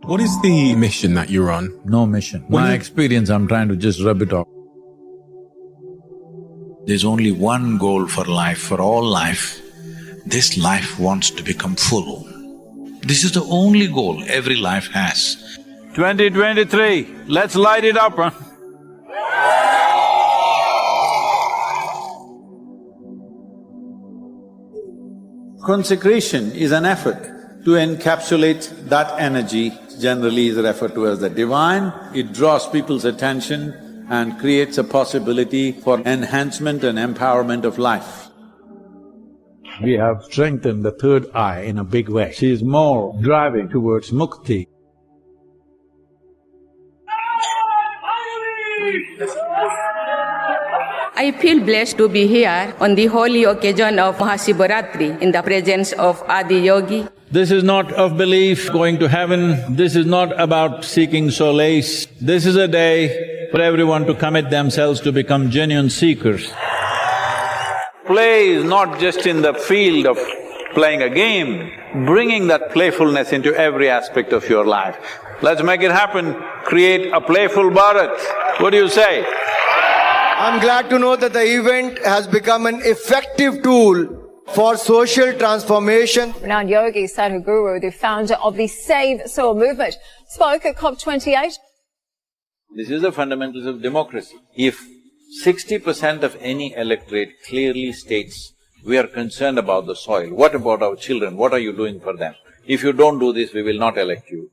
What is the mission that you're on? No mission. My experience, I'm trying to just rub it off. There's only one goal for life, for all life. This life wants to become full. This is the only goal every life has. 2023, let's light it up, huh? Consecration is an effort to encapsulate that energy, generally is referred to as the divine. It draws people's attention and creates a possibility for enhancement and empowerment of life. We have strengthened the third eye in a big way. She is more driving towards mukti. I feel blessed to be here on the holy occasion of Mahashivratri in the presence of Adi Yogi. This is not of belief, going to heaven. This is not about seeking solace. This is a day for everyone to commit themselves to become genuine seekers. Play is not just in the field of playing a game, bringing that playfulness into every aspect of your life. Let's make it happen, create a playful Bharat. What do you say? I'm glad to know that the event has become an effective tool for social transformation. Renowned yogi Sadhguru, the founder of the Save Soil movement, spoke at COP28. This is the fundamentals of democracy. If 60% of any electorate clearly states, we are concerned about the soil, what about our children, what are you doing for them? If you don't do this, we will not elect you.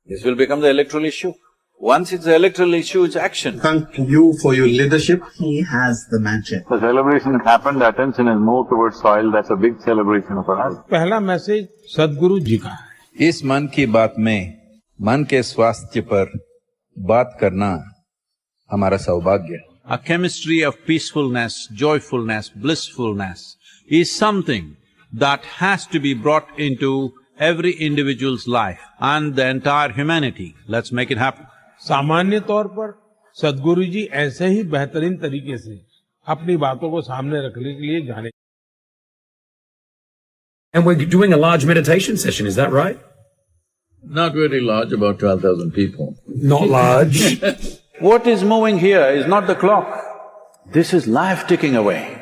This will become the electoral issue. Once it's the electoral issue, it's action. Thank you for your leadership. He has the magic. The celebration has happened, the attention is moved towards soil, that's a big celebration for us. पहला message सद्गुरु जी का है। इस मन की बात में मन के स्वास्थ्य पर बात करना हमारा सौभाग्य है। A chemistry of peacefulness, joyfulness, blissfulness is something that has to be brought into every individual's life and the entire humanity. Let's make it happen. सामान्य तौर पर सद्गुरु जी ऐसे ही बेहतरीन तरीके से अपनी बातों को सामने रखने के लिए जाने। And we're doing a large meditation session, is that right? Not very large, about 12,000 people. Not large. What is moving here is not the clock. This is life ticking away.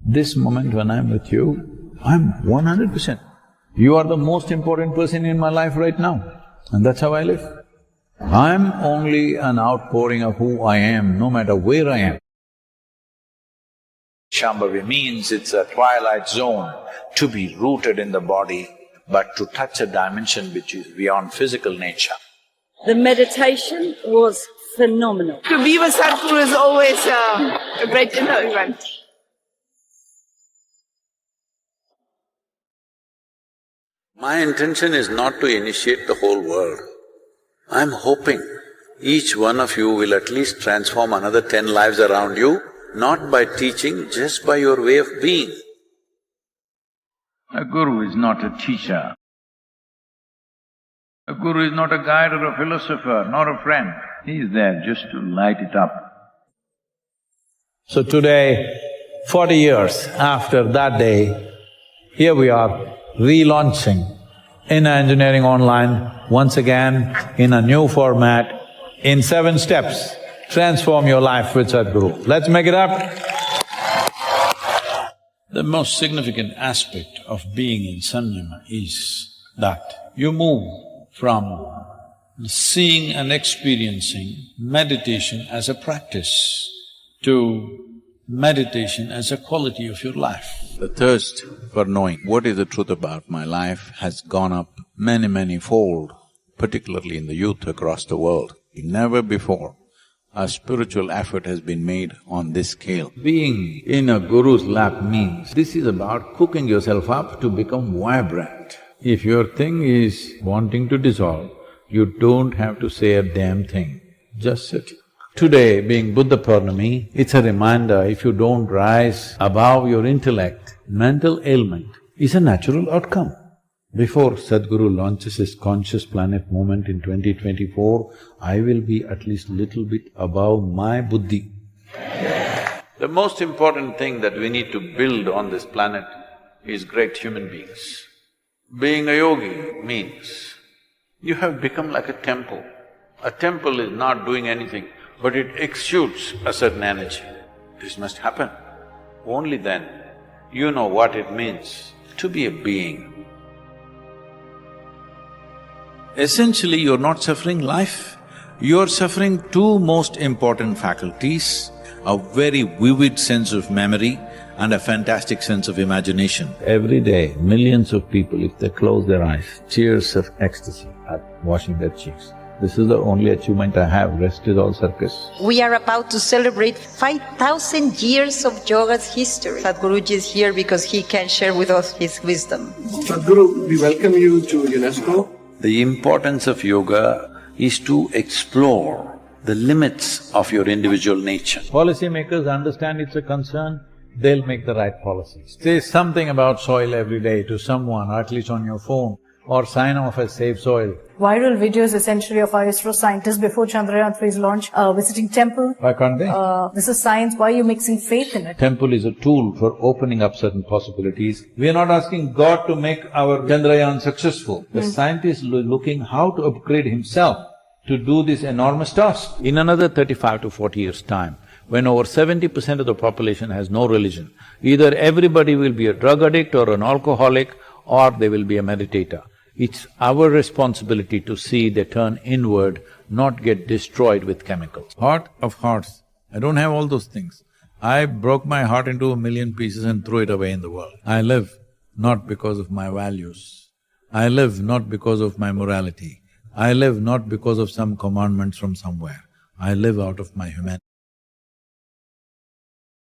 This moment when I'm with you, I'm 100%. You are the most important person in my life right now, and that's how I live. I'm only an outpouring of who I am, no matter where I am. Shambhavi means it's a twilight zone, to be rooted in the body, but to touch a dimension which is beyond physical nature. The meditation was phenomenal. To be with Sadhguru is always a great event. My intention is not to initiate the whole world. I'm hoping each one of you will at least transform another 10 lives around you, not by teaching, just by your way of being. A guru is not a teacher. A guru is not a guide or a philosopher, nor a friend. He is there just to light it up. So today, 40 years after that day, here we are relaunching Inner Engineering Online once again in a new format, in 7 steps. Transform your life with Sadhguru. Let's make it up. The most significant aspect of being in Samyama is that you move from seeing and experiencing meditation as a practice to meditation as a quality of your life. The thirst for knowing what is the truth about my life has gone up many fold, particularly in the youth across the world. Never before a spiritual effort has been made on this scale. Being in a guru's lap means this is about cooking yourself up to become vibrant. If your thing is wanting to dissolve, you don't have to say a damn thing, just sit. Today, being Buddha Purnami, it's a reminder, if you don't rise above your intellect, mental ailment is a natural outcome. Before Sadhguru launches his Conscious Planet movement in 2024, I will be at least little bit above my buddhi. The most important thing that we need to build on this planet is great human beings. Being a yogi means You have become like a temple. A temple is not doing anything, but it exudes a certain energy. This must happen. Only then you know what it means to be a being. Essentially, you're not suffering life, you're suffering two most important faculties, a very vivid sense of memory and a fantastic sense of imagination. Every day, millions of people, if they close their eyes, tears of ecstasy are washing their cheeks. This is the only achievement I have, rest is all circus. We are about to celebrate 5,000 years of yoga's history. Sadhguruji is here because he can share with us his wisdom. Sadhguru, we welcome you to UNESCO. The importance of yoga is to explore the limits of your individual nature. Policymakers understand it's a concern, they'll make the right policies. Say something about soil every day to someone, or at least on your phone, or sign off as Save Soil. Viral videos essentially of our ISRO scientists before Chandrayaan 3's launch, visiting temple. Why can't they? This is science, why are you mixing faith in it? Temple is a tool for opening up certain possibilities. We are not asking God to make our Chandrayaan successful. The scientist is looking how to upgrade himself to do this enormous task. In another 35 to 40 years' time, when over 70% of the population has no religion, either everybody will be a drug addict or an alcoholic, or they will be a meditator. It's our responsibility to see they turn inward, not get destroyed with chemicals. Heart of hearts, I don't have all those things. I broke my heart into 1,000,000 pieces and threw it away in the world. I live not because of my values. I live not because of my morality. I live not because of some commandments from somewhere. I live out of my humanity.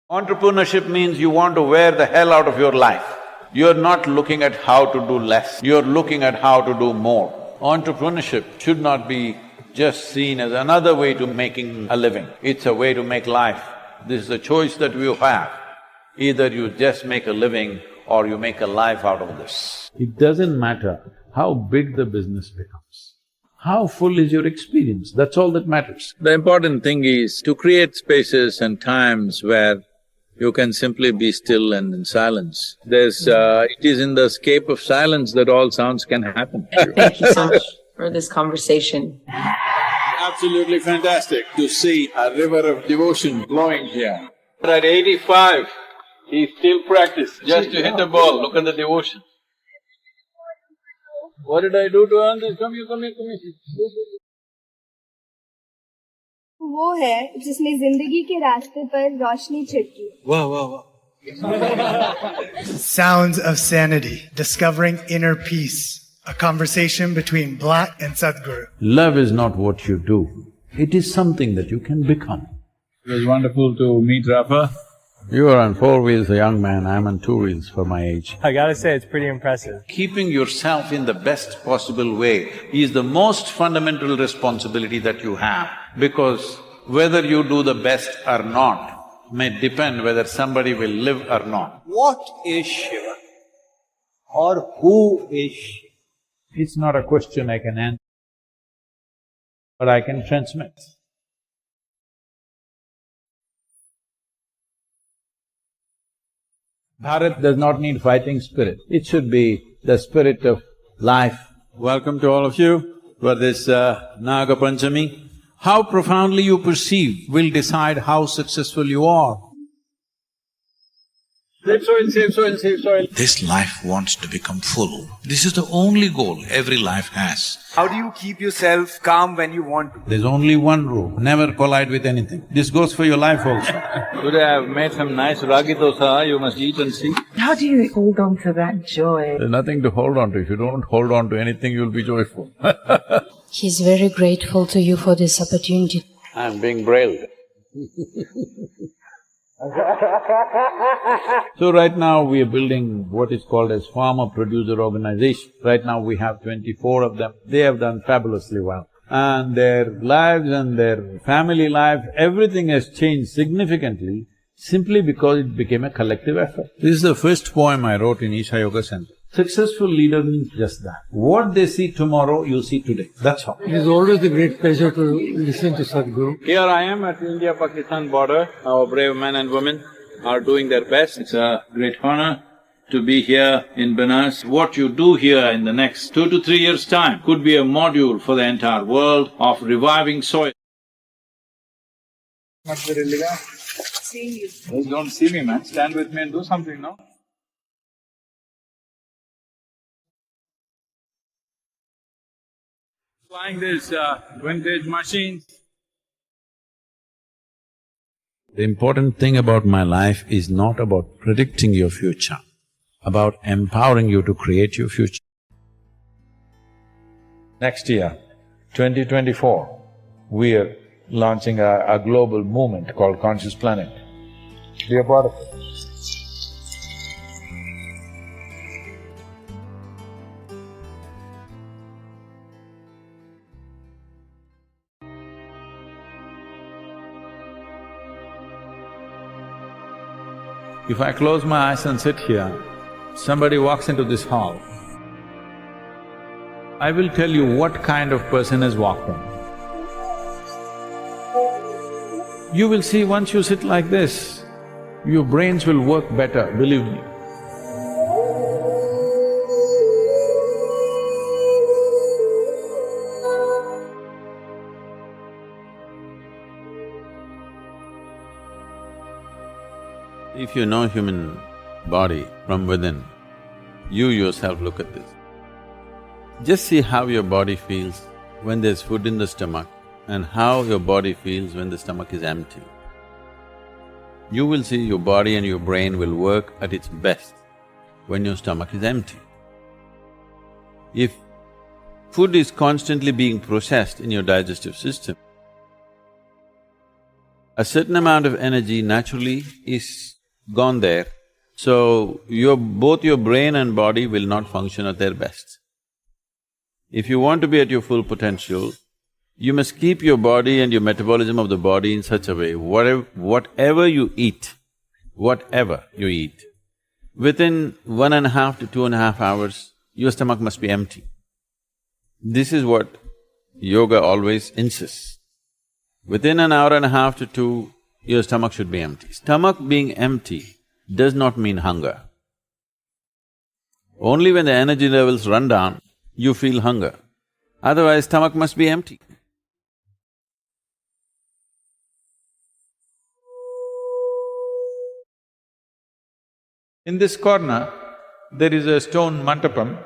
Entrepreneurship means you want to wear the hell out of your life. You're not looking at how to do less, you're looking at how to do more. Entrepreneurship should not be just seen as another way to making a living, it's a way to make life. This is a choice that you have. Either you just make a living or you make a life out of this. It doesn't matter how big the business becomes. How full is your experience, that's all that matters. The important thing is to create spaces and times where you can simply be still and in silence. It is in the escape of silence that all sounds can happen. Thank you so much for this conversation. Absolutely fantastic to see a river of devotion flowing here. At 85, he still practiced just to hit a ball, look at the devotion. What did I do to earn this? Come here, come here, come here. वो है जिसने जिंदगी के रास्ते पर रोशनी छिड़की। वाह वाह वाह। Sounds of Sanity, discovering inner peace, a conversation between Blat and Sadhguru. Love is not what you do, it is something that you can become. It was wonderful to meet Rafa. You are on 4 wheels, a young man, I'm on 2 wheels for my age. I gotta say, it's pretty impressive. Keeping yourself in the best possible way is the most fundamental responsibility that you have, because whether you do the best or not may depend whether somebody will live or not. What is Shiva? Or who is she? It's not a question I can answer, but I can transmit. Bharat does not need fighting spirit, it should be the spirit of life. Welcome to all of you for this Naga Panchami. How profoundly you perceive will decide how successful you are. Save soil, save soil, save soil. This life wants to become full. This is the only goal every life has. How do you keep yourself calm when you want to? There's only one rule, never collide with anything. This goes for your life also. Today I've made some nice ragi dosa, you must eat and see. How do you hold on to that joy? There's nothing to hold on to. If you don't hold on to anything, you'll be joyful. He's very grateful to you for this opportunity. I'm being brailled. So right now we are building what is called as farmer-producer organization. Right now we have 24 of them. They have done fabulously well. And their lives and their family life, everything has changed significantly simply because it became a collective effort. This is the first poem I wrote in Isha Yoga Center. Successful leader means just that. What they see tomorrow, you see today. That's all. It is always a great pleasure to listen to Sadhguru. Here I am at India-Pakistan border. Our brave men and women are doing their best. It's a great honor to be here in Benares. What you do here in the next 2 to 3 years' time could be a module for the entire world of reviving soil. Seeing you. Well, don't see me, man. Stand with me and do something, no? Flying these vintage machines. The important thing about my life is not about predicting your future, about empowering you to create your future. Next year, 2024, we are launching a global movement called Conscious Planet. Be a part of it. If I close my eyes and sit here, somebody walks into this hall, I will tell you what kind of person has walked in. You will see once you sit like this, your brains will work better, believe me. If you know human body from within, you yourself look at this. Just see how your body feels when there's food in the stomach and how your body feels when the stomach is empty. You will see your body and your brain will work at its best when your stomach is empty. If food is constantly being processed in your digestive system, a certain amount of energy naturally is gone there, so both your brain and body will not function at their best. If you want to be at your full potential, you must keep your body and your metabolism of the body in such a way, whatever you eat, within 1.5 to 2.5 hours, your stomach must be empty. This is what yoga always insists. Within 1.5 to 2 hours, your stomach should be empty. Stomach being empty does not mean hunger. Only when the energy levels run down, you feel hunger. Otherwise, stomach must be empty. In this corner, there is a stone mantapam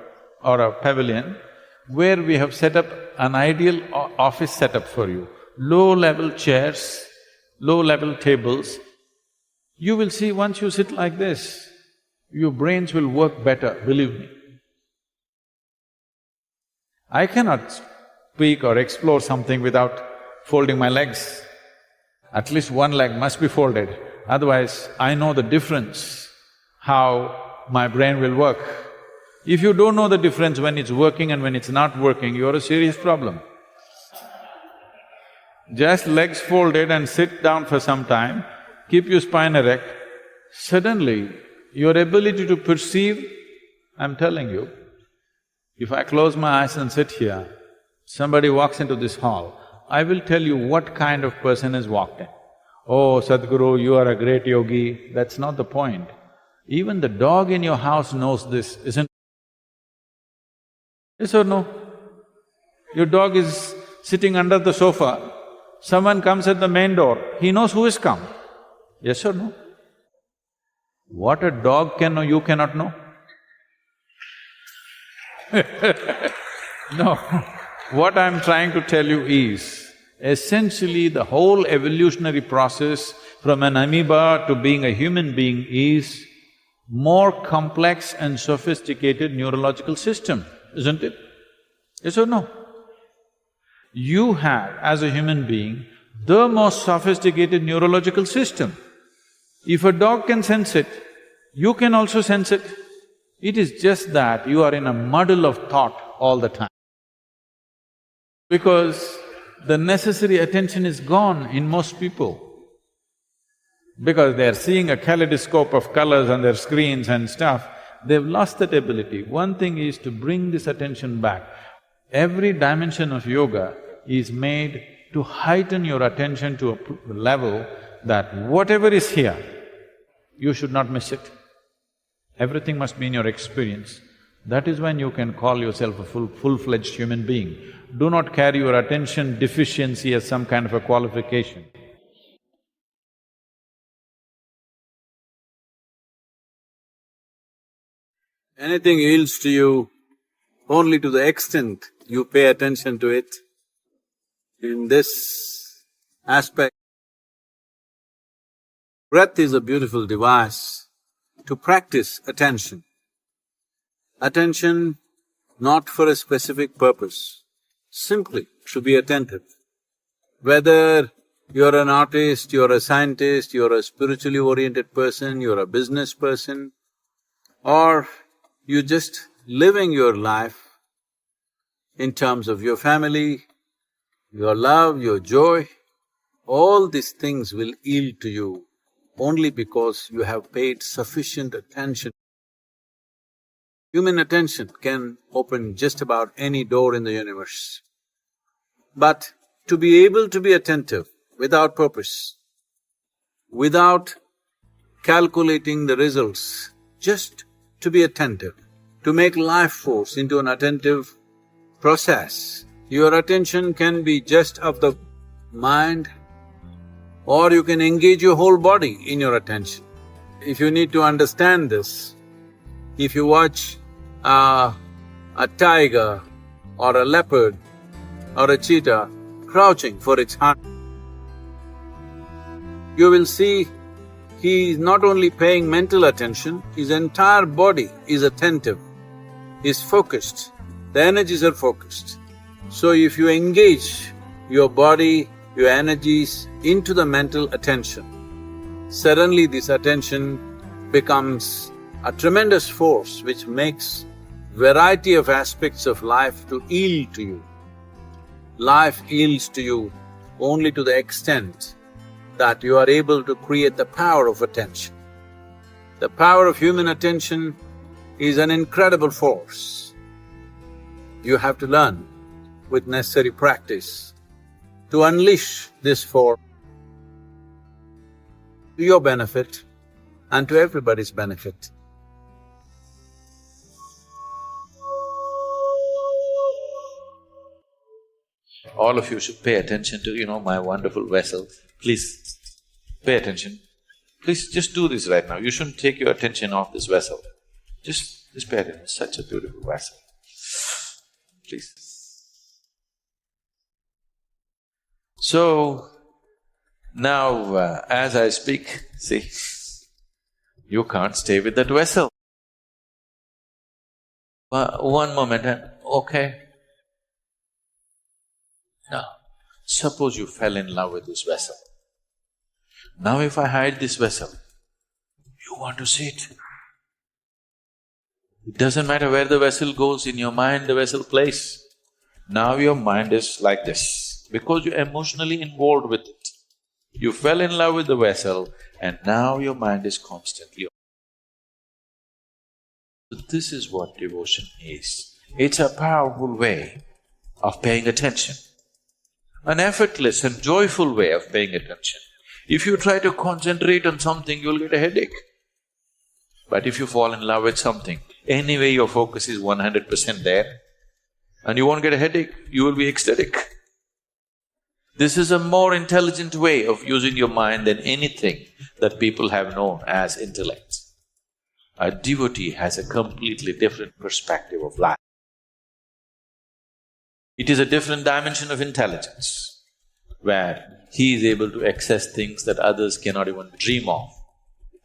or a pavilion where we have set up an ideal office setup for you. Low-level chairs, low-level tables. You will see once you sit like this, your brains will work better, believe me. I cannot speak or explore something without folding my legs. At least one leg must be folded, otherwise I know the difference, how my brain will work. If you don't know the difference when it's working and when it's not working, you're a serious problem. Just legs folded and sit down for some time, keep your spine erect, suddenly your ability to perceive, I'm telling you, if I close my eyes and sit here, somebody walks into this hall, I will tell you what kind of person has walked in. Oh, Sadhguru, you are a great yogi, that's not the point. Even the dog in your house knows this, isn't it? Yes or no? Your dog is sitting under the sofa, someone comes at the main door, he knows who has come. Yes or no? What a dog can know, you cannot know. No, what I'm trying to tell you is, essentially the whole evolutionary process from an amoeba to being a human being is more complex and sophisticated neurological system, isn't it? Yes or no? You have, as a human being, the most sophisticated neurological system. If a dog can sense it, you can also sense it. It is just that you are in a muddle of thought all the time. Because the necessary attention is gone in most people. Because they're seeing a kaleidoscope of colors on their screens and stuff, they've lost that ability. One thing is to bring this attention back. Every dimension of yoga is made to heighten your attention to a level that whatever is here, you should not miss it. everything must be in your experience, that is when you can call yourself a full-fledged human being. Do not carry your attention deficiency as some kind of a qualification. Anything yields to you only to the extent you pay attention to it. In this aspect, breath is a beautiful device to practice attention. Attention not for a specific purpose, simply to be attentive. Whether you're an artist, you're a scientist, you're a spiritually oriented person, you're a business person, or you're just living your life in terms of your family, your love, your joy, all these things will yield to you only because you have paid sufficient attention. Human attention can open just about any door in the universe. But to be able to be attentive without purpose, without calculating the results, just to be attentive, to make life force into an attentive process. Your attention can be just of the mind, or you can engage your whole body in your attention. If you need to understand this, if you watch a tiger or a leopard or a cheetah crouching for its hunt, you will see he is not only paying mental attention, his entire body is attentive, is focused, the energies are focused. So if you engage your body, your energies into the mental attention, suddenly this attention becomes a tremendous force which makes variety of aspects of life to yield to you. Life yields to you only to the extent that you are able to create the power of attention. The power of human attention is an incredible force. You have to learn with necessary practice to unleash this force to your benefit and to everybody's benefit. All of you should pay attention to, my wonderful vessel. Please, pay attention. Please just do this right now. You shouldn't take your attention off this vessel. Just pay attention. It's such a beautiful vessel. Please. So, now as I speak, see, you can't stay with that vessel. One moment and okay. Now, suppose you fell in love with this vessel. Now if I hide this vessel, you want to see it. It doesn't matter where the vessel goes, in your mind the vessel plays. Now your mind is like this, because you're emotionally involved with it. You fell in love with the vessel and now your mind is constantly. This is what devotion is. It's a powerful way of paying attention. An effortless and joyful way of paying attention. If you try to concentrate on something, you'll get a headache. But if you fall in love with something, anyway your focus is 100% there, and you won't get a headache, you will be ecstatic. This is a more intelligent way of using your mind than anything that people have known as intellect. A devotee has a completely different perspective of life. It is a different dimension of intelligence, where he is able to access things that others cannot even dream of,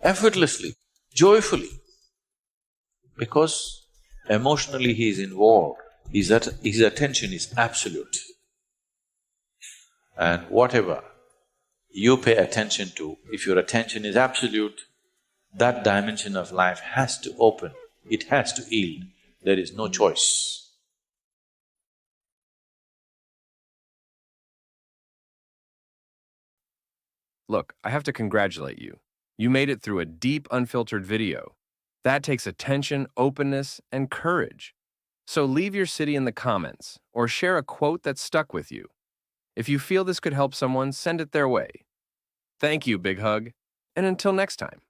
effortlessly, joyfully, because emotionally he is involved, his attention is absolute. And whatever you pay attention to, if your attention is absolute, that dimension of life has to open, it has to yield, there is no choice. Look, I have to congratulate you. You made it through a deep, unfiltered video. That takes attention, openness, and courage. So leave your city in the comments, or share a quote that stuck with you. If you feel this could help someone, send it their way. Thank you, Big Hug, and until next time.